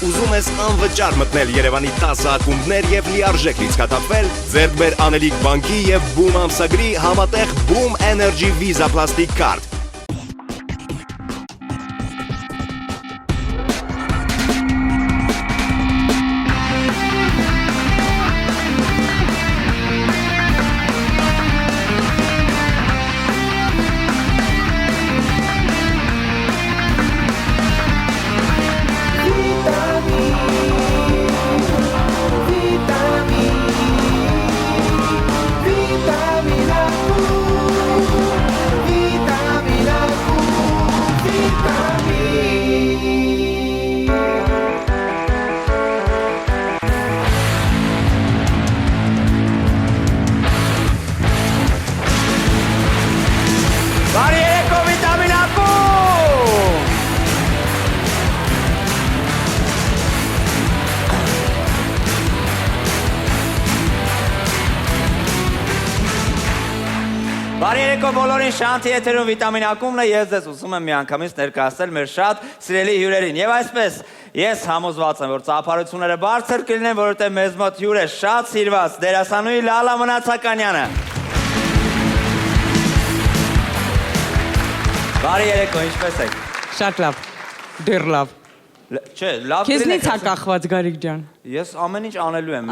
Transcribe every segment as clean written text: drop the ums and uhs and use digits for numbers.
ուզում ես անվճար մտնել Երևանի 10 ակումբներ եւ լիարժեք լիցքաթափվել, ձեռք բեր Անելիք բանկի եւ Boom ամսագրի համատեղ Boom Energy Visa Plastic Card։ Բարի երեկո բոլորին, Շանթի եթերում վիտամին ակումբն է, ես ձեզ ուզում եմ միանգամից ներկայացնել մեր շատ սիրելի հյուրերին։ Եվ այսպես, ես համոզված եմ, որ ծափարությունները բարձր կլինեն, որովհետև մեզ մոտ հյուր է շատ սիրված դերասանուհի Լալա Մնացականյանը։ Բարի երեկո, ինչպես եք։ Շատ լավ, դեռ լավ։ Չէ, լավ։ Քեզնից է կախված Գարիկ ջան։ Ես ամեն ինչ անելու եմ,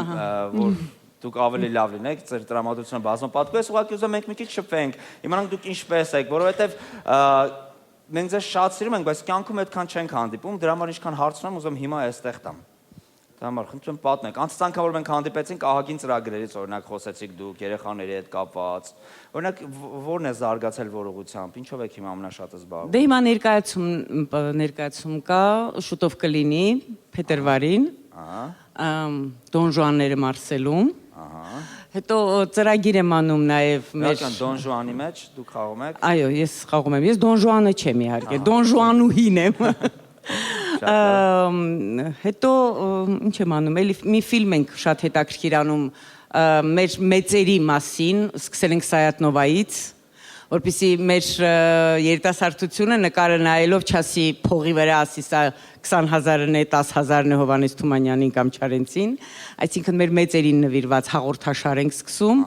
որ դուք ավելի լավ լինեք, ձեր տրամադրությունը բազում պատկու ես, ուղղակի ուզում ենք մի քիչ շփվենք, իմանանք դուք ինչպես եք, որովհետև մենք ձեզ շատ սիրում ենք, բայց կյանքում այդքան չենք հանդիպում, դրա համար ինչքան հարցնում եմ, ուզում հիմա այստեղ տամ։ Դա համար խնդրում պատմեք, անցած անգամ որ մենք հանդիպեցինք ահագին ծրագրերից, օրինակ խոսեցիք դուք երեխաների հետ կապված, օրինակ ո՞րն է զարգացել որ ուղղությամբ, ինչով եք հիմա ամենաշատը զբաղվում։ Դե հիմա ներկայացում կա, շուտով կլինի փետրվարին, Դոն Ժուանները Մարսելում։ Հետո ծրագիր եմ անում նաև մեր Դոն Ժուանի մեջ դուք խաղում եք։ Այո, ես խաղում եմ։ Ես Դոն Ժուանը չեմ իհարկե, Դոն Ժուանուհին եմ։ Հետո ինչ եմ անում, էլի մի ֆիլմ ենք շատ հետաքրքիր անում մեր մեծերի մասին, սկսել ենք Սայատնովայից, որպեսզի մեր երիտասարդությունը նկարը նայելով չասի փողի վրա ասի սա 20,000-ն է, 10,000-ն է Հովհաննես Թումանյանին կամ Չարենցին, այսինքն մեր մեծերին նվիրված հաղորդաշար ենք սկսում,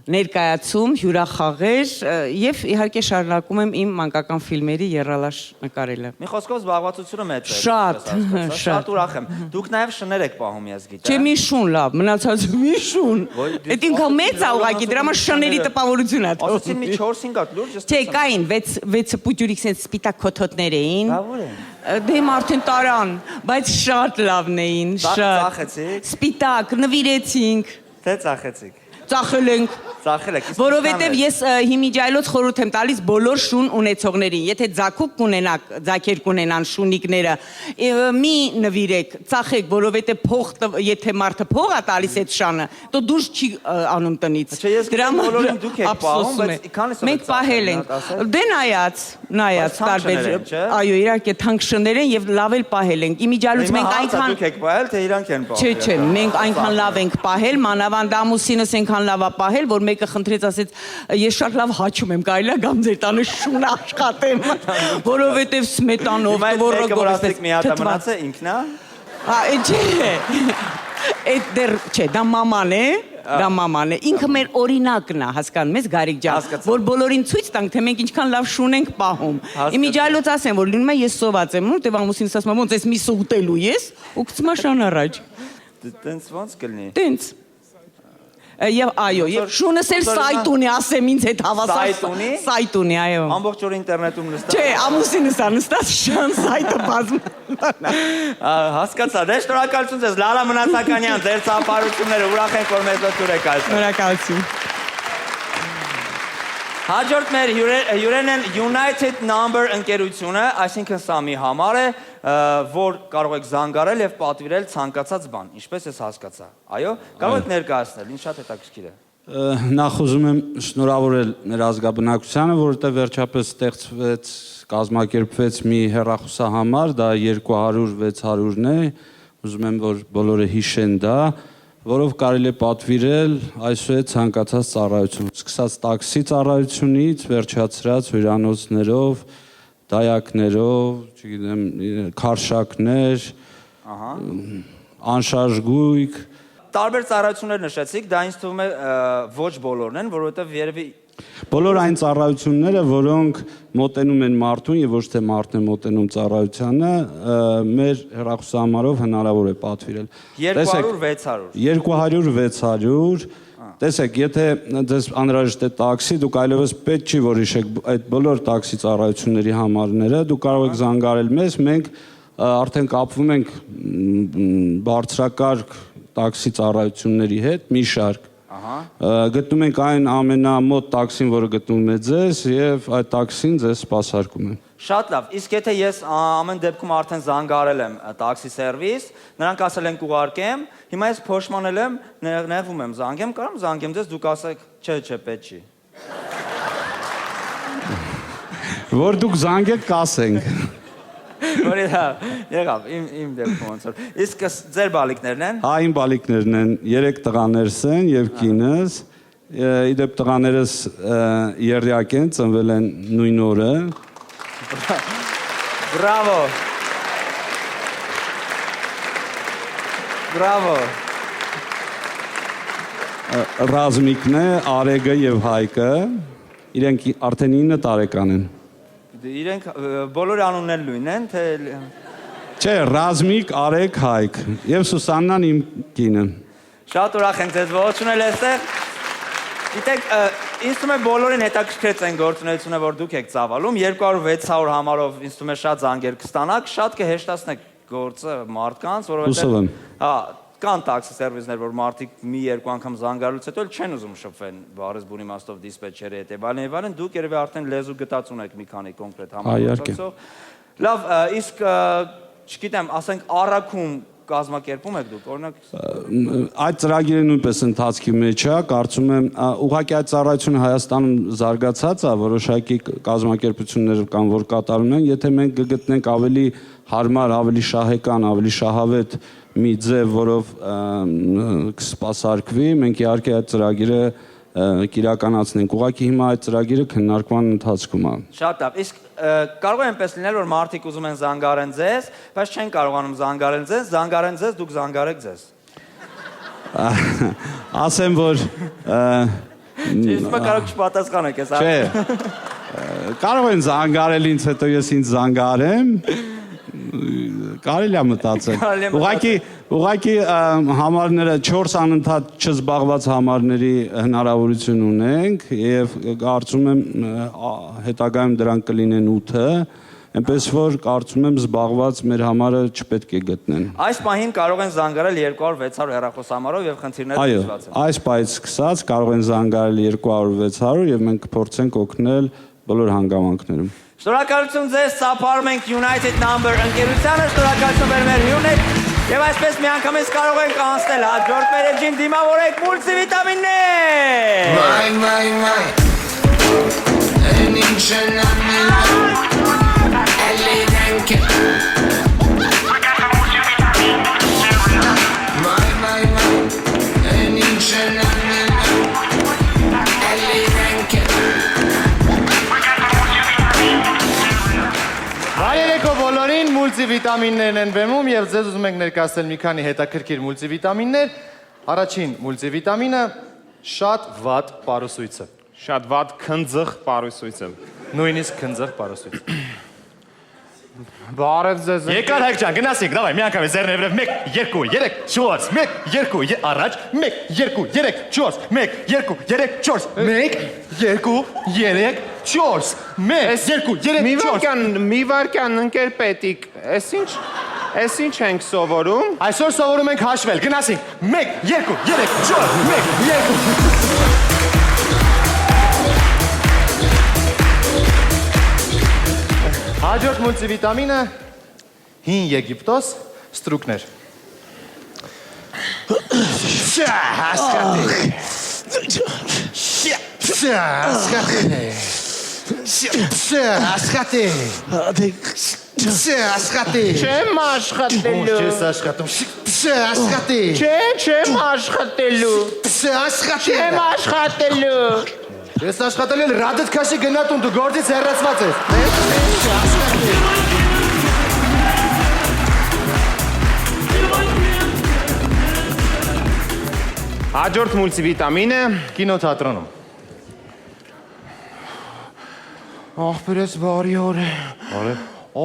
ներկայացում, հյուրախաղեր եւ իհարկե շարունակում եմ իմ մանկական ֆիլմերի եռալաշ նկարելը։ Մի խոսքով զբաղվածությունը մեծ է։ Շատ ուրախ եմ։ Դուք նաեւ շներ եք պահում, ես գիտեմ։ Չէ, մի շուն լավ, մնացածը մի շուն։ Այդ ինքան մեծ է ուղղակի, դրա համար շների տպավորություն է։ Ասեցին մի 4-5 հատ լուրջ։ Չէ, կային 6 պուտյուրիկ sense սպիտակ քոթոտներ էին։ Լավ են։ Դե արդեն տարան, բայց շատ լավն էին, շատ։ Ծախեցիք։ Սպիտակ, նվիրեցինք։ Թե ծախեցիք։ Ծախել ենք։ Ծախել եք։ Որովհետև ես հիմիջայլոց խորհուրդ եմ տալիս բոլոր շուն ունեցողներին, եթե ձակուկ կունենաք, ձակեր կունենան շունիկները, մի նվիրեք, ծախեք, որովհետև փող, եթե մարդը փող է տալիս այդ շանը, то դուրս չի անում տնից։ Չէ, ես գիտեմ բոլորին դուք եք պահում, բայց քանիսով մենք պահել ենք։ Դե նայած տարբեր, այո, իհարկե թանկ շներ են եւ լավ էլ պահել ենք։ Իմիջայլոց մենք այնքան դուք եք պահել, թե իրանք են պահել։ Չէ, մենք այնքան լավ ենք պահել, մանավանդ ամուսինս այնքան լավ է պահել, որ մեկը խնդրեց ասեց ես շատ լավ հաչում եմ, կարելի է գամ ձեր տանը շուն աշխատեմ, որովհետև սմետանով, տվորոգով մի հատ մնացել ինքն է։ Չէ։ Այդ դեռ չէ, դա մաման է, ինքը մեր օրինակն է, հասկանում ես Գարիկ ջան, որ բոլորին ցույց տանք, թե մենք ինչքան լավ շուն ենք պահում։ Իմիջայլոց ասեմ, որ լինում է ես սոված եմ, որտեվ ամուսինս ասում է ոնց էս միսը ուտելու ես, ու գցում է շան առաջ։ Տենց ոնց կլինի։ Տենց։ Եվ այո, եւ շունս էլ սայթ ունի, ասեմ ինձ հետ հավասար։ Սայթ ունի, այո։ Ամբողջ օր ինտերնետում նստած։ Չէ, ամուսինս է նստած շան սայթը բազում։ Հասկացա, դե շնորհակալություն ձեզ, Լալա Մնացականյան, ձեր ծափարությունները, ուրախ ենք, որ մեզ մոտ եք այսօր։ Շնորհակալություն։ Հաջորդ մեր հյուրերն են United Number ընկերությունը, այսինքն սա մի համար է, որ կարող եք զանգարել եւ պատվիրել ցանկացած բան, ինչպես ես հասկացա։ Այո, կարող եք ներկայացնել, ինձ շատ հետաքրքիր է։ Նախ ուզում եմ շնորհավորել մեր ազգաբնակությանը, որովհետեւ վերջապես ստեղծվեց, կազմակերպվեց մի հեռախոսահամար, դա 200-600-ն է, ուզում եմ որ բոլորը հիշեն դա, որով կարելի է պատվիրել այսուհետ ցանկացած ծառայություն, սկսած տաքսի ծառայությունից, վերջացրած հյուրանոցներով, դայակներով, չգիտեմ, քարշակներ, անշարժ գույք։ Տարբեր ծառայություններ նշեցիք, դա ինձ թվում է ոչ բոլորն են, որովհետև երևի Բոլոր այն ծառայությունները, որոնք մոտենում են մարդուն եւ ոչ թե մարդն է մոտենում ծառայությանը, մեր հեռախոսահամարով հնարավոր է պատվիրել։ 200-600 Տեսեք, եթե դες անհրաժեշտ է տաքսի, դուք այլևս պետք չի որ հիշեք այդ բոլոր տաքսի ծառայությունների համարները, դուք կարող եք զանգարել մեզ, մենք արդեն կապվում ենք բարձրակարգ տաքսի ծառայությունների հետ, մի շարք։ Գտնում ենք այն ամենամոտ տաքսին, որը գտնում է ձեզ, եւ այդ տաքսին ձեզ սպասարկում են։ Շատ լավ, իսկ եթե ես ամեն դեպքում արդեն զանգարել եմ տաքսի սերվիս, նրանք ասել են կուղարկեմ, հիմա ես փոշմանել եմ, նեղվում եմ, զանգեմ, կարամ զանգեմ ձեզ, դուք ասեք, չէ, պետք չի։ Որ դուք զանգեք, կասենք։ Որի դա, եղավ, իմ դեպքում ոնց որ։ Իսկ ձեր բալիկներն են։ Հա, իմ բալիկներն են, 3 տղաներս են եւ կինս։ Իդեպ տղաներս երյակ են, ծնվել են նույն օրը։ Բրավո։ Բրավո։ Ռազմիկն է, Արեգը եւ Հայկը։ Իրենք արդեն 9 տարեկան են։ Իրենք բոլորի անուններ նույնն են, թե Չէ, Ռազմիկ, Արեգ, Հայկ եւ Սուսաննան իմ կինը։ Շատ ուրախ ենք ձեզ ողջունել այստեղ։ Գիտեք, ինձ թվում է բոլորին հետաքրքրեց այն գործունեությունը, որ դուք եք ծավալում, 200-600 համարով ինձ թվում է շատ զանգեր կստանաք, շատ կհեշտացնեք գործը մարդկանց, որովհետեւ հա, կան տաքսի սերվիսներ, որ մարդիկ մի երկու անգամ զանգարելուց հետո չեն ուզում շփվեն բառեզբուն իմաստով դիսպեչերի հետ եւ այլն, դուք երևի արդեն լեզու գտած ունեք մի քանի կոնկրետ համագործակցող։ Լավ, իսկ չգիտեմ, ասենք առաքում կազմակերպում եք դուք, օրինակ այդ ծրագիրը նույնպես ընթացքի մեջ է, կարծում եմ, ուղղակի այդ ծառայությունը Հայաստանում զարգացած է, որոշակի կազմակերպություններ կան, որ կատարում են, եթե մենք կգտնենք ավելի հարմար, ավելի շահեկան, ավելի շահավետ մի ձև, որով կսպասարկվի, մենք իհարկե այդ ծրագիրը կիրականացնենք։ Ուղղակի հիմա այդ ծրագիրը քննարկման ընթացքում է։ Շատ լավ, իսկ կարող է այնպես լինել, որ մարդիկ ուզում են զանգարեն ձեզ, բայց չեն կարողանում զանգարել ձեզ, դուք զանգարեք ձեզ։ Ասեմ, որ Իսկ կարող չպատասխանեք ես։ Չէ։ Կարող են զանգարել ինձ, հետո ես ինձ զանգարեմ։ Կարելի է մտածել։ Ուղղակի համարները 4 անընդհատ չզբաղված համարների հնարավորություն ունենք եւ կարծում եմ հետագայում դրանք կլինեն 8-ը, այնպես որ կարծում եմ զբաղված մեր համարը չպետք է գտնեն։ Այս պահին կարող են զանգարել 200-600 հեռախոսահամարով եւ խնդիրները լուծված են։ Այո, այս պահից սկսած կարող են զանգարել 200-600 եւ մենք կփորձենք օգնել բոլոր հանգամանքներում։ Շնորհակալություն ձեզ, ծափարում ենք United Number ընկերությանը, շնորհակալություն մեր հյուրներ եւ այսպես միանգամից կարող ենք անցնել հաջորդ մեր էջին դիմավորեք մուլտիվիտամիններ։ Մուլտիվիտամիններն են բեմում եւ ձեզ ուզում ենք ներկայացնել մի քանի հետաքրքիր մուլտիվիտամիններ։ Առաջին մուլտիվիտամինը շատ վատ պարուսույցը։ Շատ վատ քնձղ պարուսույցը։ Նույնիսկ քնձղ պարուսույցը։ Բարև ձեզ։ Եկար Հայկ ջան, գնացինք, դավայ, մի անգամ զերնեվրև 1 2 3 4 1 2 առաջ 1 2 3 4 1 2 3 4 1 2 3 4 1 2 3 4 Մի վարքան ընկեր պետիկ, Էս ինչ ենք սովորում։ Այսօր սովորում ենք հաշվել, գնացինք 1 2 3 4 1 2 Հաջորդ մուլտիվիտամինը հին Եգիպտոս ստրուկներ։ Չեմ աշխատելու։ Չես աշխատում։ Չեմ աշխատելու։ Չեմ աշխատելու։ Ես աշխատել եմ ռադդ քաշի գնատուն, դու գործից հեռացված ես։ Հաջորդ մուլտիվիտամինը Կինոթատրոնում։ աղբերս բարի օր է։ Բարի։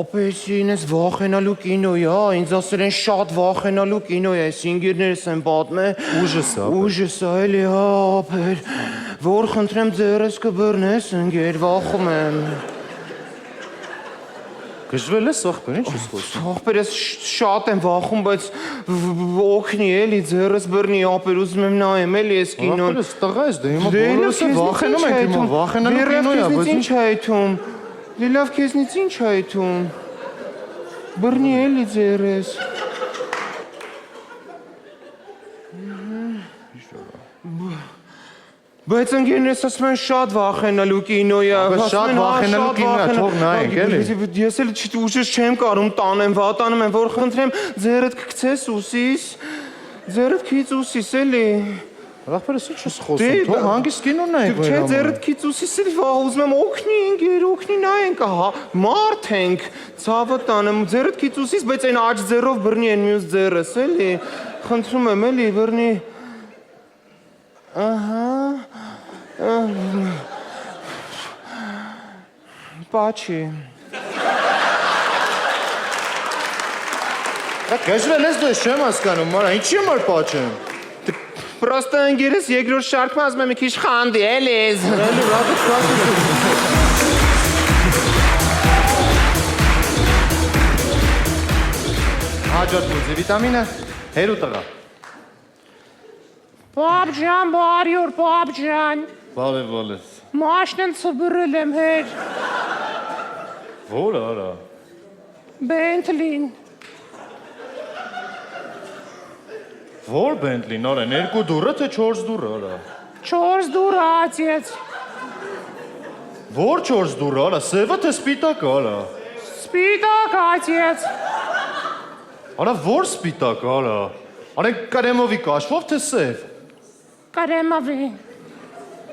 Ապեսինս վախենալու կինո է, ինձ ասել են շատ վախենալու կինո է, սինգերներս են պատմել։ Ուժս է, ապեր։ Ուժս է, էլի հա, ապեր։ Որ խնդրեմ ձերս կբռնես, ընկեր, վախում եմ։ Գժվել ես ախպեր, ինչ ես խոսում։ Աղբերս շատ եմ վախում, բայց օգնի էլի ձերս բռնի, ապեր ուզում եմ նայեմ էլի այս կինոն։ Ախպերս տղա ես, դե հիմա բոլորս է վախենում ենք, հիմա վախենալու կինո է, բայց ինչ է այդում։ Լիլավ քեզնից ինչ է այդում։ Բռնի էլի ձերս։ Բայց ընկերներս ասում են շատ վախենալու կինո է։ Շատ վախենալու կինո է, թող նայենք, էլի։ Ես էլ ուժս չեմ կարում տանեմ, վատանում եմ, որ խնդրեմ ձերդ կգցես ուսիս։ Ձերդ քիծ ուսիս էլի։ Ախպերս ինչ ես խոսում, թող հանգիստ կինո նայենք Չէ, ձերդ քիծ ուսիս էլի ուզում եմ օգնի ընկեր, օգնի նայենք, ահա, մարդ ենք, ցավը տանեմ, ձերդ քիծ ուսիս, բայց այն աջ ձեռով բռնի են մյուս ձեռս, էլի։ Խնդրում եմ, էլի, բռնի։ Ահա։ Պաչի։ Գժվել ես դու ես չեմ հասկանում, մարա, ինչի համար պաչ եմ։ Պրոստը ընկերս երկրորդ շարքում ասում եմ մի քիչ խանդի, էլի։ Էլի լավ է Հաջորդ մուլտիվիտամինը հերու տղա։ Պապ ջան, բարի օր, պապ ջան։ Բալես։ Մաշնեն ծբրել եմ հեր։ Որ արա։ Բենթլին։ Որ Բենտլին, արա, երկու դուրը թե 4 դուրը, արա։ 4 դուր ացեց։ Որ 4 դուրը, արա, սևը թե սպիտակը, արա։ Սպիտակ ացեց։ Արա, որ սպիտակը, արա։ Արա, կարեմովի կաշվով թե սև։ Կարեմավի։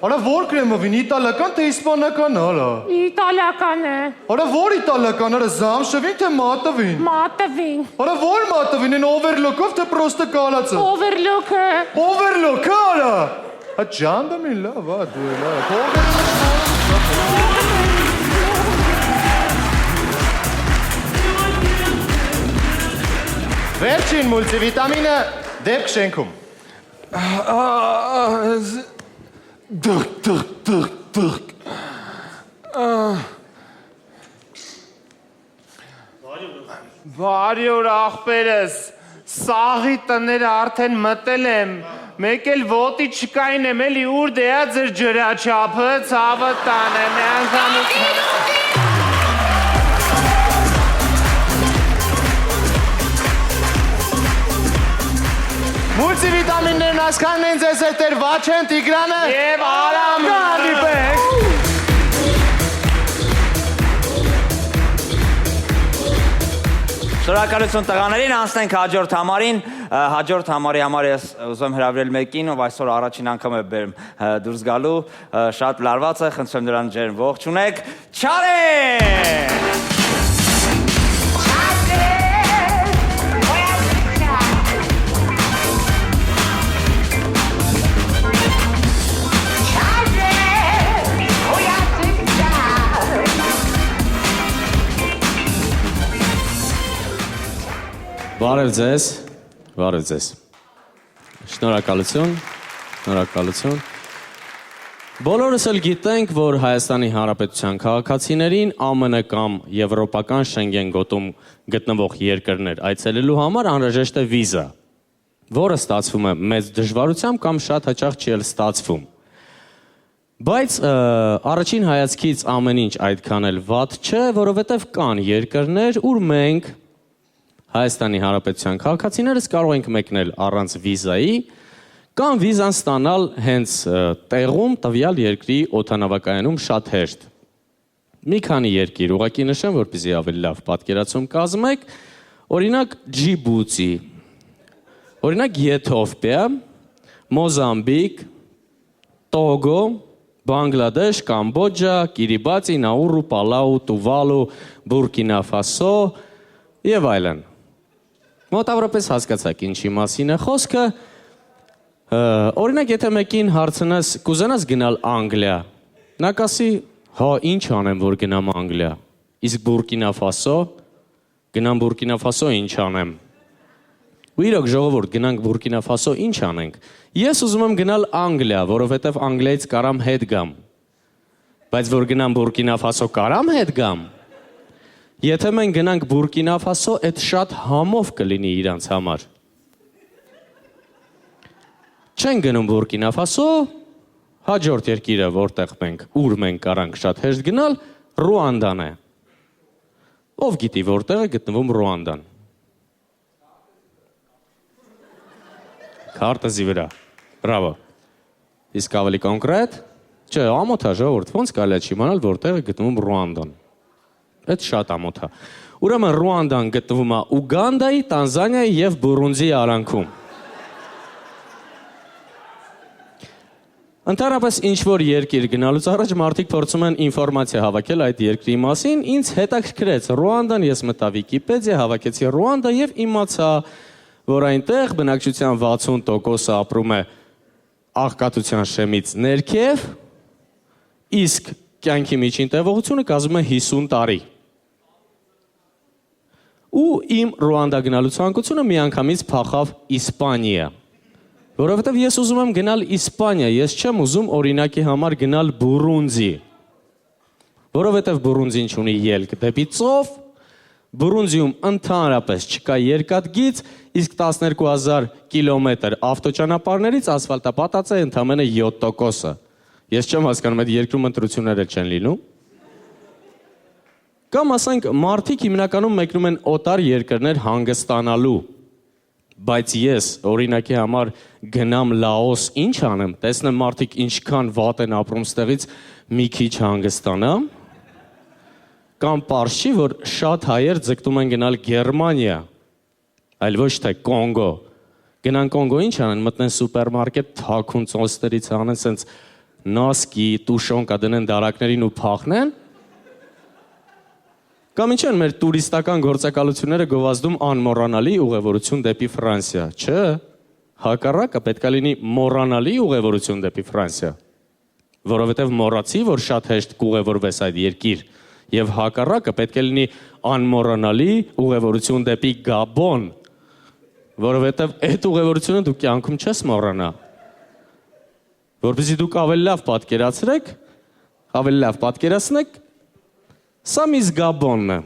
Արա, որ կրեմովին, իտալական թե իսպանական, արա։ Իտալական է։ Արա, որ իտալական, արա, զամշվին թե մատվին։ Մատվին։ Արա, որ մատվին, են overlock-ով թե պրոստը կալացը։ Overlook-ը։ Overlock-ը, արա։ Ա ջանդը մին լավ, ա, դու էլ, արա։ Վերջին մուլտիվիտամինը դեպք շենքում։ Բարի օր աղբերս, սաղի տները արդեն մտել եմ, մեկ էլ ոտի չկային եմ, էլի ուր դեա ձեր ջրաչափը, ցավը տանեմ, մի անգամից։ Մուլտիվիտամիններն ասքանն են ձեզ հետեր Վաչեն, Տիգրանը Եվ Արամ Գալիպեք։ Շնորհակալություն տղաներին, անցնենք հաջորդ համարին։ Հաջորդ համարի համար ես ուզում եմ հրավիրել մեկին, ով այսօր առաջին անգամ է բերում դուրս գալու, շատ լարված է, խնդրեմ նրան ջերմ ողջունեք, Չարեն։ Բարև ձեզ, բարև ձեզ։ Շնորհակալություն, շնորհակալություն։ Բոլորս էլ գիտենք, որ Հայաստանի Հանրապետության քաղաքացիներին ԱՄՆ կամ եվրոպական Շենգեն գոտում գտնվող երկրներ այցելելու համար անհրաժեշտ է վիզա, որը ստացվում է մեծ դժվարությամբ կամ շատ հաճախ չի էլ ստացվում։ Բայց առաջին հայացքից ամեն ինչ այդքան էլ վատ չէ, որովհետև կան երկրներ, ուր մենք Հայաստանի Հանրապետության քաղաքացիներս կարող ենք մեկնել առանց վիզայի կամ վիզան ստանալ հենց տեղում տվյալ երկրի օդանավակայանում շատ հեշտ։ Մի քանի երկիր ուղղակի նշեմ, որպեսզի ավելի լավ պատկերացում կազմեք, օրինակ Ջիբուտի, օրինակ Եթովպիա, Մոզամբիկ, Տոգո, Բանգլադեշ, Կամբոջա, Կիրիբատի, Նաուրու, Պալաու, Տուվալու, Բուրկինա Ֆասո եւ այլն։ Մոտավորապես հասկացաք ինչի մասին է խոսքը։ Օրինակ, եթե մեկին հարցնես, կուզենաս գնալ Անգլիա, նա կասի, հա, ինչ անեմ, որ գնամ Անգլիա։ Իսկ Բուրկինա Ֆասո, գնամ Բուրկինա Ֆասո, ինչ անեմ։ Ու իրոք ժողովուրդ, գնանք Բուրկինա Ֆասո, ինչ անենք։ Ես ուզում եմ գնալ Անգլիա, որովհետև Անգլիայից կարամ հետ գամ։ Բայց որ գնամ Բուրկինա Ֆասո, կարամ հետ գամ։ Եթե մենք գնանք Բուրկինա Ֆասո, այդ շատ համով կլինի իրանց համար։ Չեն գնում Բուրկինա Ֆասո, հաջորդ երկիրը, որտեղ մենք, ուր մենք կարանք շատ հեշտ գնալ, Ռուանդան է։ Ով գիտի որտեղ է գտնվում Ռուանդան։ Քարտեզի վրա։ Բրավո։ Իսկ ավելի կոնկրետ, չէ, ամոթ է ժողովուրդ, ոնց կարելի է չիմանալ որտեղ է գտնվում Ռուանդան։ Այդ շատ ամոթ է։ Ուրեմն Ռուանդան գտնվում է Ուգանդայի, Տանզանիայի եւ Բուրունդիի արանքում։ Ընդհանրապես ինչ-որ երկիր գնալուց առաջ մարդիկ փորձում են ինֆորմացիա հավաքել այդ երկրի մասին, ինձ հետաքրքրեց Ռուանդան, ես մտա Վիկիպեդիա, հավաքեցի Ռուանդա եւ իմացա, որ այնտեղ բնակչության 60%-ը ապրում է աղքատության շեմից ներքև, իսկ կյանքի միջին տևողությունը կազմում է 50 տարի։ Ու իմ Ռուանդա գնալու ցանկությունը միանգամից փախավ Իսպանիա։ Որովհետև ես ուզում եմ գնալ Իսպանիա, ես չեմ ուզում օրինակի համար գնալ Բուրունդի։ Որովհետև Բուրունդին չունի ելք դեպի ծով, Բուրունդիում ընդհանրապես չկա երկաթգիծ, իսկ 12000 կիլոմետր ավտոճանապարհներից ասֆալտապատած է ընդամենը 7%-ը։ Ես չեմ հասկանում, այդ երկրում ընտրություններ չեն լինում։ Կամ ասենք, մարդիկ հիմնականում մեկնում են օտար երկրներ հանգստանալու։ Բայց ես օրինակի համար գնամ Լաոս, ինչ անեմ, տեսնեմ մարդիկ ինչքան վատ են ապրում ստեղից մի քիչ հանգստանամ, կամ պարզ չի, որ շատ հայեր ձգտում են գնալ Գերմանիա, այլ ոչ թե Կոնգո։ Գնան Կոնգո ինչ անեն, մտնեն սուպերմարկետ, թաքուն ծոստերից անեն, սենց նասկի, տուշոնկա դնեն դարակներին ու փախնեն, կամ ինչ են մեր տուրիստական գործակալությունները գովազդում անմոռանալի ուղևորություն դեպի Ֆրանսիա, չէ, հակառակը պետք է լինի մոռանալի ուղևորություն դեպի Ֆրանսիա, որովհետև մոռացի, որ շատ հեշտ կուղևորվես այդ երկիր, եւ հակառակը պետք է լինի անմոռանալի ուղևորություն դեպի Գաբոն, որովհետև այդ ուղևորությունը դու կյանքում չես մոռանա, որպեսզի դուք ավելի լավ պատկերացնեք, Սա միզ Գաբոնն է։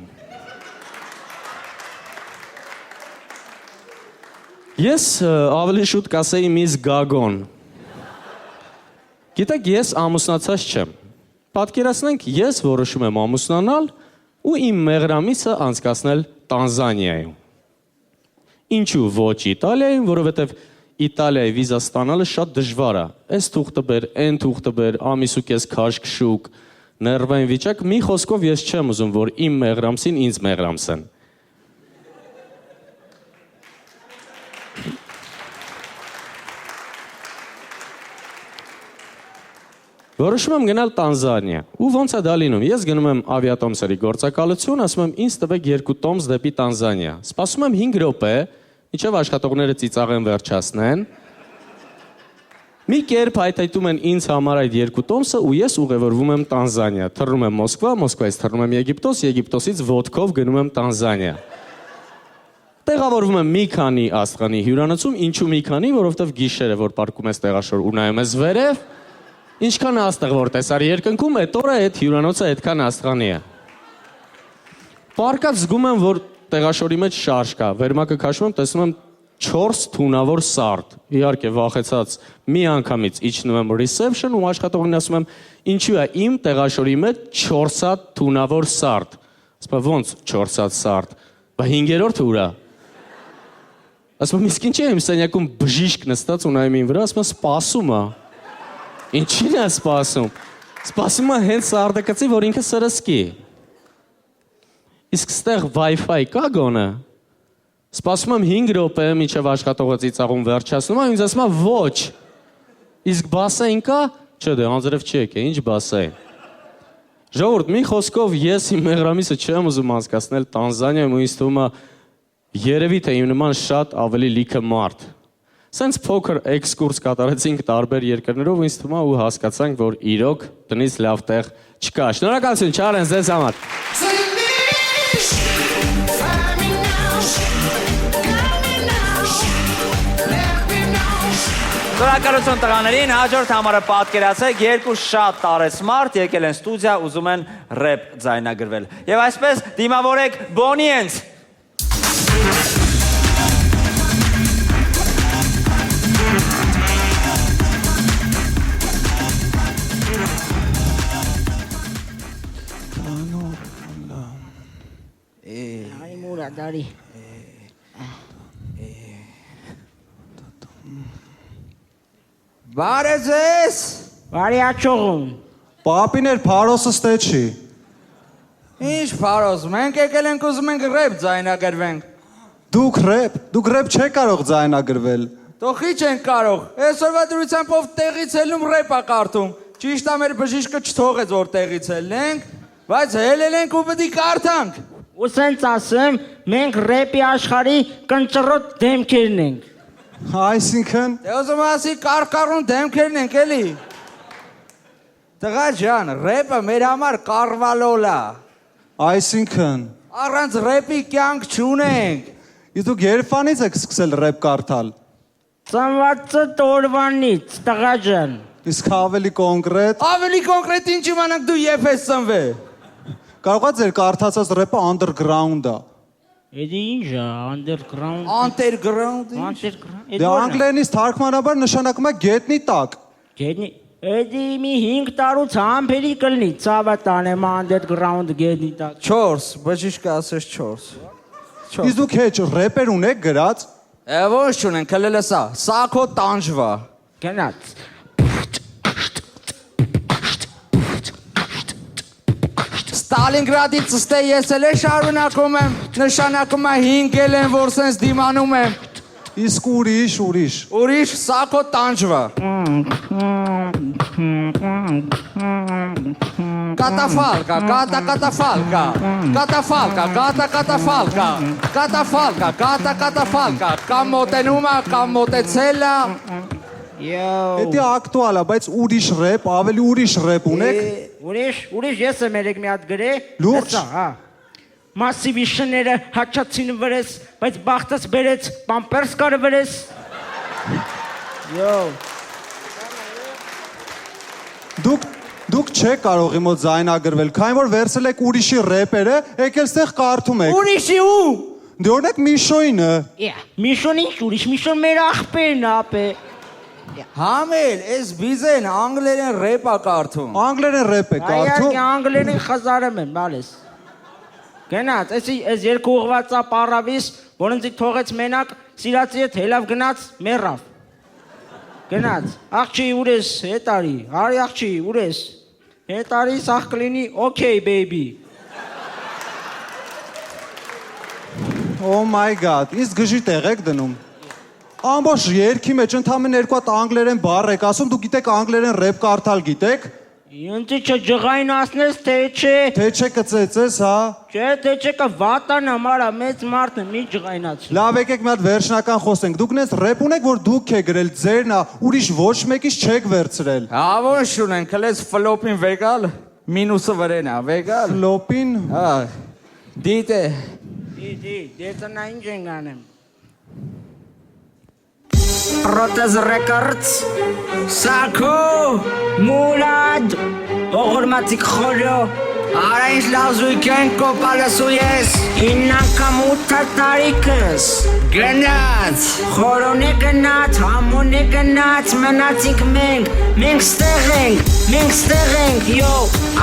Ես ավելի շուտ կասեի միզ Գագոն։ Գիտեք, ես ամուսնացած չեմ։ Պատկերացնենք, ես որոշում եմ ամուսնանալ ու իմ մեղրամիսը անցկացնել Տանզանիայում։ Ինչու ոչ Իտալիայում, որովհետև Իտալիայի վիզա ստանալը շատ դժվար է։ Այս թուղթը բեր, այն թուղթը բեր, ամիս ու կես քաշքշուկ, ներվային վիճակ, մի խոսքով ես չեմ ուզում, որ իմ մեղրամսին ինձ մեղրամսեն։ Որոշում եմ գնալ Տանզանիա, ու ոնց է դա լինում, ես գնում եմ ավիատոմսերի գործակալություն, ասում եմ ինձ տվեք 2 տոմս դեպի Տանզանիա, սպասում եմ 5 րոպե, մինչև աշխատողները ծիծաղեն վերջացնեն, մի կերպ հայթայթում են ինձ համար այդ 2 տոմսը ու ես ուղևորվում եմ Տանզանիա, թռնում եմ Մոսկվա, Մոսկվայից թռնում եմ Եգիպտոս, Եգիպտոսից ոտքով գնում եմ Տանզանիա։ Տեղավորվում եմ մի քանի աստղանի հյուրանոցում, ինչու մի քանի, որովհետև գիշերը, որ պարկում ես տեղաշոր ու նայում ես վերև, ինչքան աստղ որ տեսար երկնքում, այդ օրը այդ հյուրանոցը այդքան աստղանի է։ Պարկած զգում եմ, որ տեղաշորի մեջ շարժ կա, վերմակը քաշում եմ, տեսնում եմ 4 թունավոր սարդ, իհարկե վախեցած մի անգամից իջնում եմ reception ու աշխատողին ասում եմ ինչու է իմ տեղաշորի մեջ 4 հատ թունավոր սարդ, ասում եմ ոնց 4 հատ սարդ, բա 5-րդը ուր է, ասում եմ իսկ ինչի է իմ սենյակում բժիշկ նստած ու նայում իմ վրա, ասում եմ սպասում է, ինչին է սպասում է հենց սարդը կծի, որ ինքը սրսկի, իսկ ստեղ Wi-Fi կա գոնը, Սպասում եմ 5 րոպե, մինչև աշխատողը ծիծաղում վերջացնում, ինձ ասում է ոչ, իսկ բասեին կա, չէ դե անձրև չի եկե, ինչ բասեին։ Ժողովուրդ, մի խոսքով ես իմ մեղրամիսը չեմ ուզում անցկացնել Տանզանիայում ու ինձ թվում է երևի թե իմ նման շատ ավելի լիքը մարդ։ Սենց փոքր էքսկուրս կատարեցինք տարբեր երկրներով, ինձ թվում է ու հասկացանք, որ իրոք տնից լավ տեղ չկա։ Շնորհակալություն Չարեն ձեզ համար։ Շնորհակալություն տղաներին, հաջորդ համարը պատկերացեք, երկու շատ տարեցմարդ եկել են ստուդիա, ուզում են ռեփ ձայնագրվել։ Եվ այսպես դիմավորեք Bonnie&s։ Ay, mura, daddy. Բարեզես։ Բարի աչողում։ Պապիներ Փարոսը ստեչի։ Ինչ Փարոս, մենք եկել ենք ուզում ենք ռեփ ձայնագրվենք։ Դուք ռեփ չեք կարող ձայնագրվել։ Տոխի չենք կարող։ Այսօրվա դրությամբ ով տեղից ելնում ռեփա կարդում։ Ճիշտ է մեր բժիշկը չթողեց որ տեղից ելնենք, բայց ելել ենք ու պետք է կարդանք։ Ու սենց ասեմ, մենք ռեպի աշխարհի կնճռոտ դեմքերն ենք։ Այսինքն Դե ուզում ասի կարկառուն դեմքերն ենք էլի։ Տղա ջան, ռեպը մեր համար կարվալոլ է։ Այսինքն Առանց ռեպի կյանք չունենք։ Իսկ դուք երբանից եք սկսել ռեփ կարդալ։ Ծնվածը տորվանից, տղա ջան։ Իսկ ավելի կոնկրետ Ավելի կոնկրետ ինչ իմանանք դու երբ ես ծնվել։ կարող է ձեր կարդացած ռեփը underground-ա։ Էդի ինչ է, underground։ Underground։ Դե անգլերենից թարգմանաբար նշանակում է գետնի տակ։ Գետնի, էդի մի 5 տարուց համբերի կլնի, ցավը տանեմ underground գետնի տակ։ 4, բժիշկը ասես 4։ Իսկ դուք հեչ ռեփեր ունեք գրած։ Ոչ չունեն, քլելը սա քո տանջվա։ Գնաց։ Ստալինգրադի ծստե ես էլ շարունակում եմ, նշանակում է 5 էլ են, որ սենց դիմանում եմ։ Իսկ ուրիշ։ Ուրիշ սա քո տանջվա։ Կատաֆալկա, կատաֆալկա, կատաֆալկա, կամ մոտենում է, կամ մոտեցել է։ Դա ակտուալ է, բայց ուրիշ ռեփ, ավելի ուրիշ ռեփ ունեք։ Ուրիշ ես եմ երեք մի հատ գրե։ Լուրջ։ Հա։ Մասիվի շները հաչացին վրես, բայց բախտս բերեց, պամպերս կար վրես։ Դուք չեք կարող իմոց ձայնագրվել, քանի որ վերցել եք ուրիշի ռեփերը, եկել ստեղ կարդում եք։ Ուրիշի ու։ Դե օրինակ Միշոյինը։ Միշոն ինչ ուրիշ, Միշոն մեր աղբերն է, ապե։ Համել, այս բիզեն անգլերեն ռեփ է կարդում։ Անգլերեն ռեփ է կարդում։ Այո, անգլերեն խզարեմ եմ, բալես։ Գնաց, այս երկու ուղղվածա պարավիս, որոնցիկ թողեց մենակ, սիրացի հետ հելավ գնաց, մեռավ։ Գնաց, աղջի ուրես, հետարի, հարի աղջի ուրես, հետարի սաղ կլինի, okay baby։ Oh my god, իսկ գժի տեղ եք դնում։ Ամբողջ երկի մեջ ընդամենը 2 հատ անգլերեն բառ եք ասում, դուք գիտեք անգլերեն ռեփ կարդալ գիտեք։ Ինձի չջղային ասնես, թե չէ։ Թե չէ կծեցես, հա։ Չէ, թե չէ կա վատան ամարա, մեծ մարդն է, մի ջղայնացի։ Լավ եկեք մի հատ վերջնական խոսենք։ Դուք նես ռեփ ունեք, որ դուք եք գրել, ձերն է, ուրիշ ոչ մեկից չեք վերցրել։ Հա ոչ ունեն, քլես ֆլոպին վեգալ, մինուսը վրեն է, վեգալ։ Ֆլոպին։ Հա։ Դիտե։ Դետը նա ինչ ենք անեմ։ Protez Records, Sako, Murad, Ogormatik Kholo, Ara ինչ լավ զույգ են կոպալեսու ես, իննանքամութա տարիքս, գնաց, խորոն է գնաց, համոն է գնաց, մնացինք մենք ստեղ ենք, յո,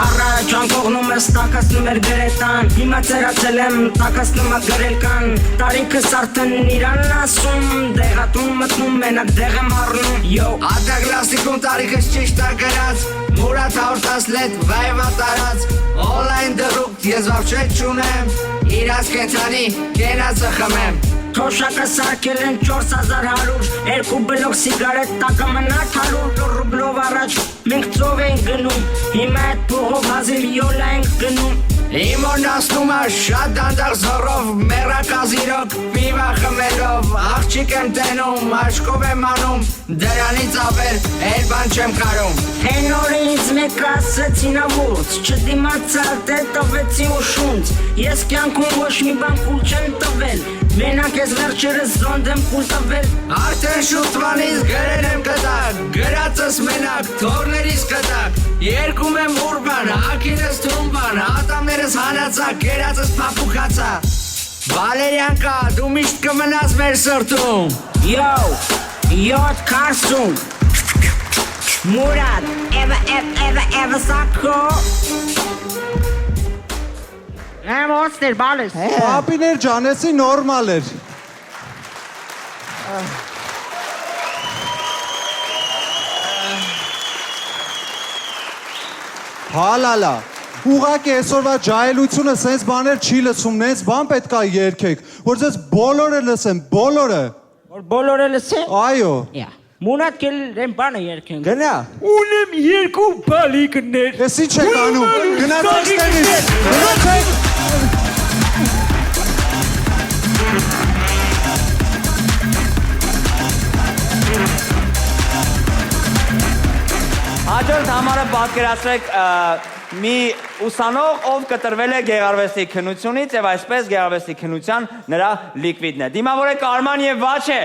առաջ անկողնում ես տակասնում էր գրետան, հիմա ծերացել եմ տակասնում է գրել կան, տարիքս արդեն իրանն ասում, դեղատում մտնում մենակ դեղ եմ առնում, յո, ադագ լաստիկում տարիքս ճիշտ է գրած, մուրատ հորտաս լետ վայվա տարած, Online դրուկ ես վավ չետ չունեմ, իրաց կենցանի կենացը խմեմ Թոշակը սարկել են 4100, 2 բլոկ սիգարետ տակը մնաց 100 ռուբլով առաջ մենք ծով ենք գնում, հիմա էտ փողով հազիվ յոլա ենք գնում Իմոնացնում է շատ դանդաղ զորով Մեռակազիրոք պիվա խմելով Աղջիկ եմ տենում, աշկով եմ անում Դրանից ավեր էլ բան չեմ կարում Հեն օրը ինձ մեկ ասեցին ավուրց Չդիմացա դե տվեցի ու շունց Ես կյանքում ոչ մի բան կուլ չեմ տվել Մենակ ես վերջերս զոնդ եմ կուլ տվել Արդեն շուտվանից գրել եմ կտակ Գրածս մենակ, թորներիս կտակ Երկում եմ ուրբան, հակինս թրումբան Ատամներս հանացա, կերածս պապուկացա Վալերյան կա, դու միշտ կմնաս մեր սրտում Յո, յոտ կարսում Մուրադ, Eva Սակո Ոսներ, բալես Պապիներ ջանեցի նորմալ էր։ Հալալա։ Ուղղակի այսօրվա ջահելությունը սենց բաներ չի լսում, նենց բան պետք է երգեք, որ ձեզ բոլորը լսեն, բոլորը։ Որ բոլորը լսեն։ Այո։ Մունատ կել եմ բանը երկեն Գնա։ Ունեմ երկու բալիկներ Էսի չեք անում, գնացեք ստեղից, գնացեք։ Հաջորդ համարը պատկերացրեք մի ուսանող, ով կտրվել է գեղարվեստի քննությունից եւ այսպես գեղարվեստի քննության նրա լիկվիդն է։ Դիմավորեք Արման եւ Վաչե։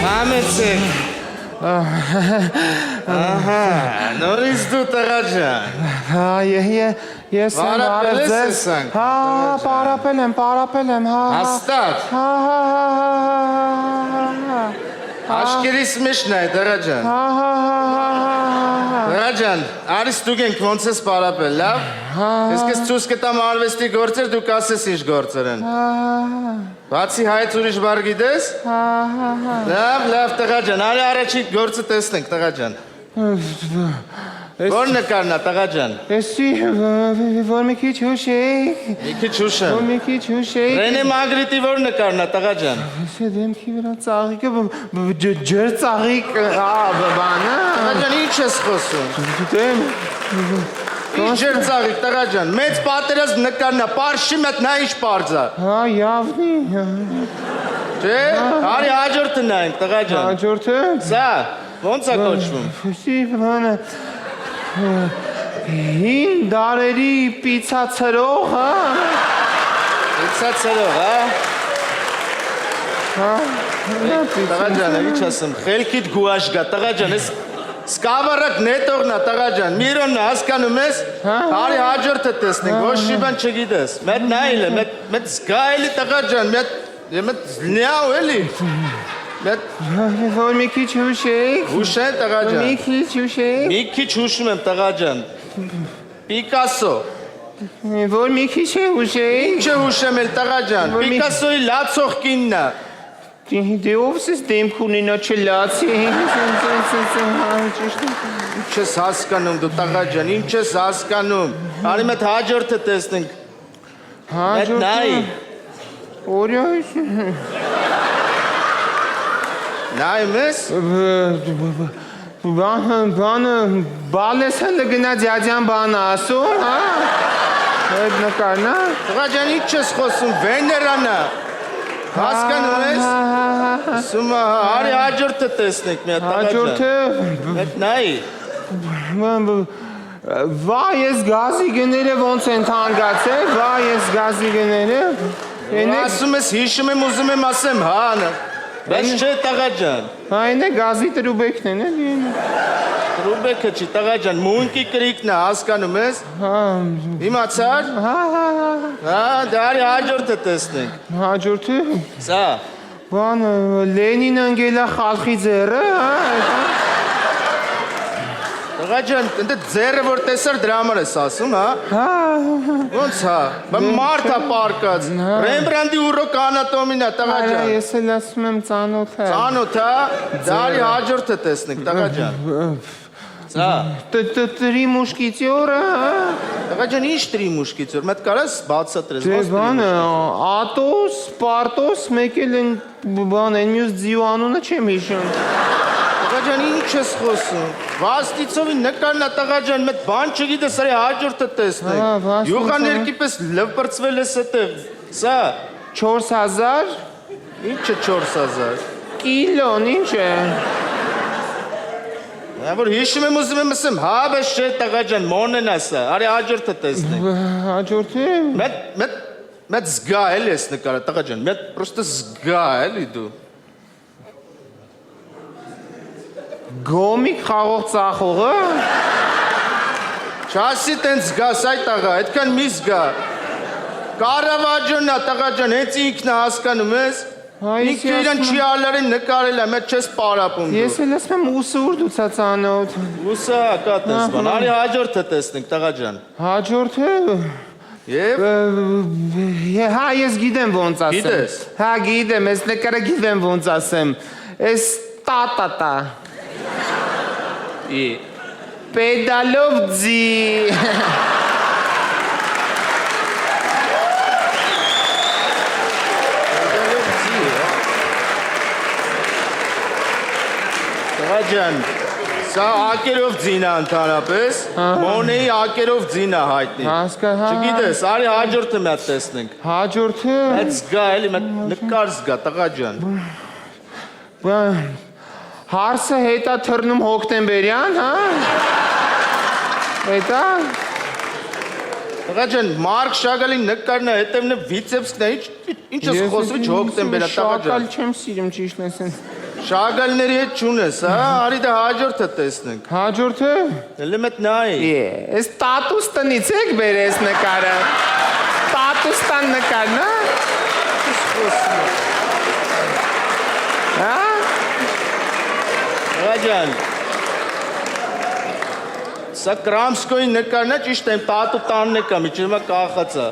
Համեցեք։ Ահա, նորից դու տղա ջան։ Հա, ես եմ արել։ Հա, պարապել եմ, հա։ Հաստատ։ Հա։ Աշկերիս միշն է, տղա ջան։ Տղա ջան, արիս դուք ենք ոնց ես պարապել, լավ։ Ես կես ցույց կտամ արվեստի գործեր, դու կասես ինչ գործեր են։ Բացի հայց ուրիշ բառ գիտես։ Լավ, տղա ջան, արի առաջի գործը տեսնենք, տղա ջան։ Որ նկարն է, տղա ջան։ Էսի, որ մի քիչ հուշեի։ Մի քիչ հուշը։ Որ մի քիչ հուշեի։ Ռենե Մագրիտի որ նկարն է, տղա ջան։ Էսի դեմքի վրա ծաղիկը, ջր ծաղիկ, բանը։ Տղա ջան, ինչ ես խոսում։ Դեմ։ Ինչ ջր ծաղիկ, տղա ջան, մեծ պատերազմ նկարն է, պարշի մետ նա ինչ պարզ է։ Հա, явնի։ Չէ, արի հաջորդը նայենք, տղա ջան։ Հաջորդը։ Սա, ոնց է կոչվում։ Էսի բանը։ Հին դարերի պիցացրող, հա։ Պիցացրող, հա։ Տղա ջան, ինչ ասեմ, խելքիդ գուաշ գա, տղա ջան, ես սկավառակ նետողն է, տղա ջան, միրոնն է, հասկանում ես, արի հաջորդը տեսնենք, ոչ շի բան չգիտես, մետ նայել է, մետ զգայելի տղա ջան, մետ զլնյավ էլի, որ մի քիչ հուշեիք, հուշեն տղա ջան, մի քիչ հուշեիք, մի քիչ հուշում եմ տղա ջան, Պիկասո, որ մի քիչ է հուշեիք, ինչ է հուշեմ էլ տղա ջան, Պիկասոյի լացող կինն է, դե ովս ես դեմք ունենա չլացի, ինչ ես հասկանում դու տղա ջան, ինչ ես հասկանում, արի մետ հաջորդը տեսնենք, մետ նայի, օրյա ես, նայում ես, բանը, բալեսը լգնա ձյաջան բանը ասում, հա, այդ նկարն է, տղա ջան, ինչ ես խոսում, վեներան է, հասկանում ես, ասում արի հաջորդը տեսնենք մի հատ տղա ջան, մետ նայի, վա ես գազի գները ոնց են թանգացել, վա ես գազի գները, ասում ես հիշում եմ ուզում եմ ասեմ, հա, բայց չէ տղա ջան, այն է գազի տրուբեքն են, տրուբեքը չի տղա ջան, մունկի կրիկն է, հասկանում ես, իմացար, դարի հաջորդը տեսնենք, հաջորդը, սա, բան, Լենին ընգելա խալխի ձերը, տղա ջան, ընդ ձերը որ տեսար դրա համար ես ասում, հա, ոնց հա, մարդ է պարկած, Ռեմբրանդի ուրոք անատոմին է, տղա ջան, ես էլ ասում եմ ծանոթ է, ծանոթ է, դարի հաջորդը տեսնենք, տղա ջան, Սա։ Տրի մուշկիցյորը, Տղա ջան, ի՞նչ տրի մուշկիցոր։ Մետ կարաս բացատրես։ դե բանը, Ատոս, Պարտոս, մեկ էլ են բան, են մյուս ձիու անունը չեմ հիշում։ Տղա ջան, ի՞նչ ես խոսում։ Վաստիցովի նկարն է տղա ջան, մետ բան չգիտես, արի հաջորդը տեսնենք։ Յուղաներկի պես լվպրծվել ես այդտեղ։ Սա 4000 ի՞նչը 4000։ կիլոն, ինչ է։ Որ հիշում եմ ուզում եմ ասեմ, հա բես չէ տղա ջան, մոնեն ասա, արի հաջորդը տեսնենք։ Հաջորդը։ Մետ զգա էլ ես նկարը, տղա ջան, մետ պրոստը զգա էլի դու։ Գոմիկ խաղող ծախողը։ Չասի տենց զգաս այ տղա, այդքան մի զգա։ Կարավաջոնն է տղա ջան, հենց ինքն է հասկանում ես։ Ինքը իրան չի ալարին նկարել է, մետ չես պարապում դու։ Ես էլ ասում եմ ուսը ուր դուցա ծանոթ։ Ուսա կա տեսման, արի հաջորդը տեսնենք տղա ջան։ Հաջորդը։ Եվ Հա, ես գիտեմ ոնց ասեմ։ Գիտես։ Հա, գիտեմ, ես նկարը գիտեմ ոնց ասեմ։ Էս տա։ ի Պեդալով ձի։ Տղա ջան, սա ակերով ձին է ընդհանրապես, մոնեի ակերով ձին է հայտնի։ Չգիտես, արի հաջորդը մետ տեսնենք։ Հաջորդը։ Այդ զգա էլի, մետ նկար զգա, տղա ջան։ Հարսը հետա թռնում հոկտեմբերյան, հա։ Հետա։ Տղա ջան, Մարկ Շագալի նկարն է, հետևն է վիցեպսկն է, ինչ ես խոսում ինչ հոկտեմբեր է, տղա ջան։ Շագալ չեմ սիրում ճիշտն ասեն։ Շագալների հետ չունես, հա, արի դա հաջորդը տեսնենք։ Հաջորդը։ Էլի մետ նայի։ Էս տատուս տնից եք բերես նկարը։ Տատուստան նկարն, հա։ Ինչ խոսում է։ Հա։ Տղա ջան։ Սա Կրամսկոյի նկարն է, ճիշտ եմ, տատու տանն է կա, միջինը կախած է։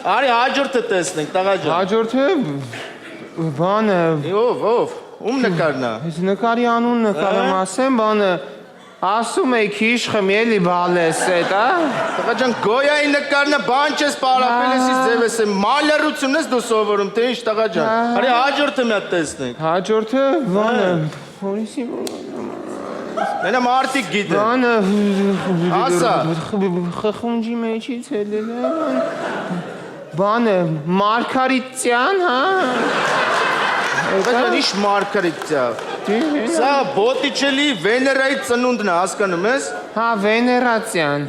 Արի հաջորդը տեսնենք, տղա ջան։ Հաջորդը բանը։ Ով, ում նկարն է։ Ես նկարի անունը կարեմ ասեմ, բանը ասում եք իշխմ էլի բալես էդ, հա։ Տղա ջան, Գոյայի նկարն է, բան չես պարապել ես իս ձև ես, մալերությունն ես դու սովորում, թե ինչ տղա ջան։ Արի հաջորդը մետ տեսնենք։ Հաջորդը բանը, որիսի Մենա մարդիկ գիտեն։ բանը, Ասա։ խխունջի մեջից հելել է, բանը, Մարգարիտյան, հա։ Տղա ջան, ինչ Մարգարիտյա։ Սա Բոտիչելի Վեներայի ծնունդն է, հասկանում ես։ Հա, Վեներացյան։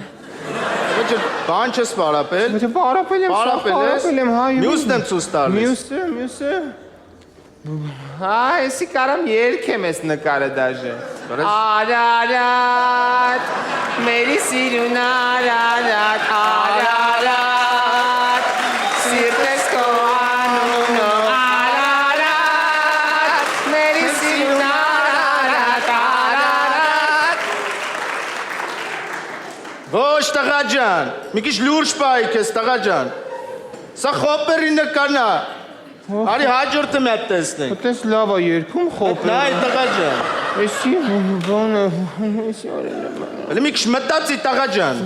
Տղա ջան, բան չես պարապել։ Պարապել եմ, պարապել եմ, հա։ Մյուսն եմ ցույց տալիս։ Մյուսը։ Հա, եսի կարամ երգեմ ես նկարը դաժե։ Արարատ, մերի սիրուն արարատ, արարատ, սիրտես քո անունը, արարատ, մերի սիրուն արարատ, արարատ։ Ոչ տղա ջան, մի քիչ լուրջ պայք ես տղա ջան։ Սա խոպերի նկարն է։ Արի հաջորդը մետ տեսնենք։ Այդպես լավ է երգում խոպը։ Նայ տղա ջան։ Էսի բանը, էսի արել եմ։ Էլի մի քիչ մտածի տղա ջան։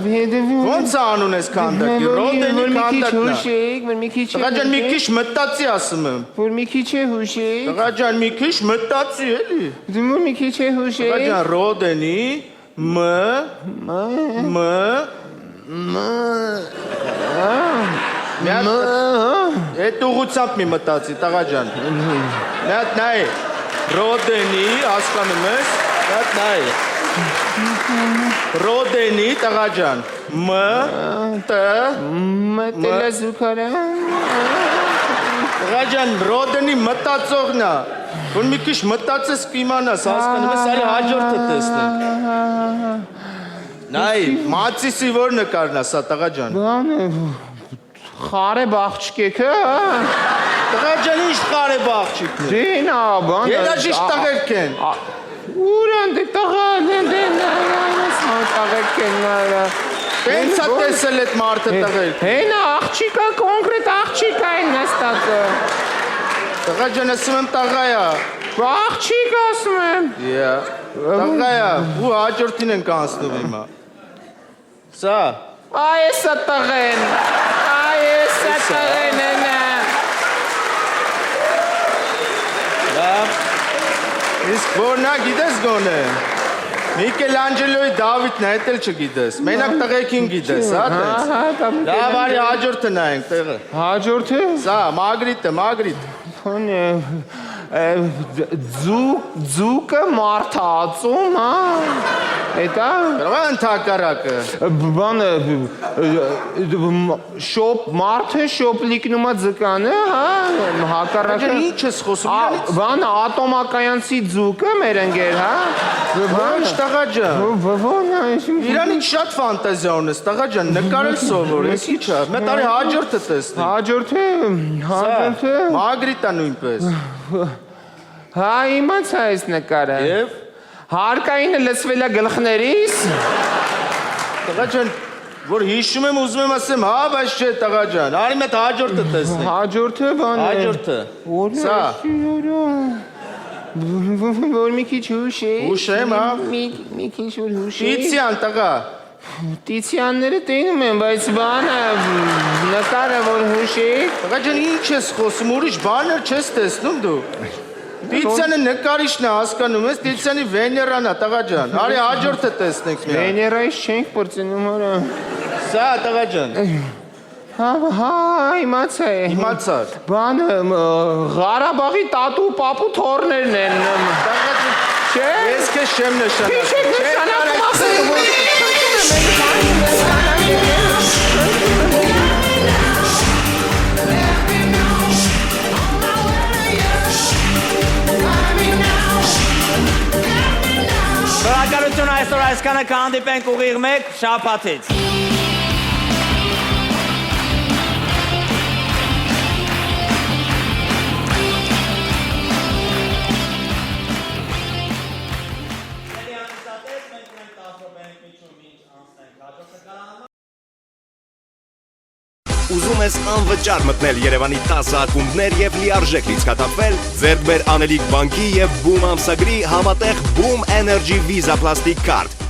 Ոնց է անուն ես քանդակի, Ռոդենի քանդակն է։ Որ մի քիչ Տղա ջան, մի քիչ մտածի ասում եմ։ Որ մի քիչ է հուշեի։ Տղա ջան, մի քիչ մտածի էլի։ Դու մի քիչ է Տղա հուշեի։ ջան, Ռոդենի Այդ ուղղությամբ մի մտածի, տղա ջան։ Նայ, նայ, Ռոդենի, հասկանում ես, նայ, Ռոդենի, տղա ջան, Մտել է զուքարը։ Տղա ջան, Ռոդենի մտածողն է, որ մի քիչ մտածես կիմանաս, հասկանում ես, արի հաջորդը տեսնենք։ Նայ, Մացիսի որ նկարն է սա, տղա ջան։ Բանը, խարեբ աղջկեքը, Տղա ջան, ինչ խարեբ աղջիկն է։ դենա, բանը։ Երաժիշտ տղերք են։ Ուր են դե տղա, տղերք են նարա։ Տենց է տեսել այդ մարդը տղերք։ Հենա աղջիկա, կոնկրետ աղջիկա են նստածը։ Տղա ջան, ասում եմ տղա է։ Աղջիկ ասում եմ։ Տղայա, ու հաջորդին ենք անցնում հիմա։ Սա։ Այ էսա տղեն։ Այ էսա տղեն նա։ Լավ։ Իսկ որնա գիտես գոնե։ Միքելանջելոյի Դավիթն է, հետ էլ չգիտես։ Մենակ տղեկին գիտես, հա տես։ Լավ, արի հաջորդը նայենք տեղը։ Հաջորդը։ Սա, Մագրիտ։ Քոնե ձուկը մարդածում, հա։ Էտա։ Կարող է ընդհակառակը։ Բանը շոպ մարդը շոպ լիկնումա ձկանը, հա, հակառակը։ Ջան, ինչ ես խոսում։ Բանը ատոմակայանցի ձուկը մեր ընկեր, հա։ Ոչ տղա ջան։ Իրան ինչ շատ ֆանտազիա ունես, տղա ջան, նկարել սովոր, ես ի՞նչ է։ Մեկ տարի հաջորդը տեսնի։ Հաջորդը։ Մագրիտա նույնպես։ Հա, իմացա այս նկարը։ Եվ Հարկայինը լսվել է գլխներիս։ տղա ջան, որ հիշում եմ ուզում եմ ասեմ, հա, բայց չէ տղա ջան, արի մետ հաջորդը տեսնենք։ Հաջորդը բան է։ Հաջորդը։ Սա։ Որ մի քիչ հուշի։ Հուշեմ, հա։ Մի քիչ որ հուշի։ Տիցյան տղա։ Տիցյանները տենում են, բայց բանը նկարը որ հուշի։ Տղա ջան, ինչ ես խոսում, ուրիշ բաներ չես տեսնում դու։ Տիցյանը նկարիչն է, հասկանում ես, Տիցյանի Վեներան է, տղա ջան։ Արի հաջորդը տեսնենք միա։ Վեներայից չենք պրծնում հորա։ Սա տղա ջան։ Հա, իմացա է։ Իմացար։ Բանը Ղարաբաղի տատու պապու թորներն են։ Տղա ջան, Չէ։ ես քեզ չեմ նշանակում։ Ինչ եք նշանակում։ Շնորհակալություն այսօր այսքանը կհանդիպենք ուղիղ մեկ շաբաթից։ Ուզում ես անվճար մտնել Երևանի 10 ակումբներ եւ լիարժեք լիցքաթափվել, ձեռք բեր Անելիք բանկի եւ Boom ամսագրի համատեղ Boom Energy Visa Plastic Card։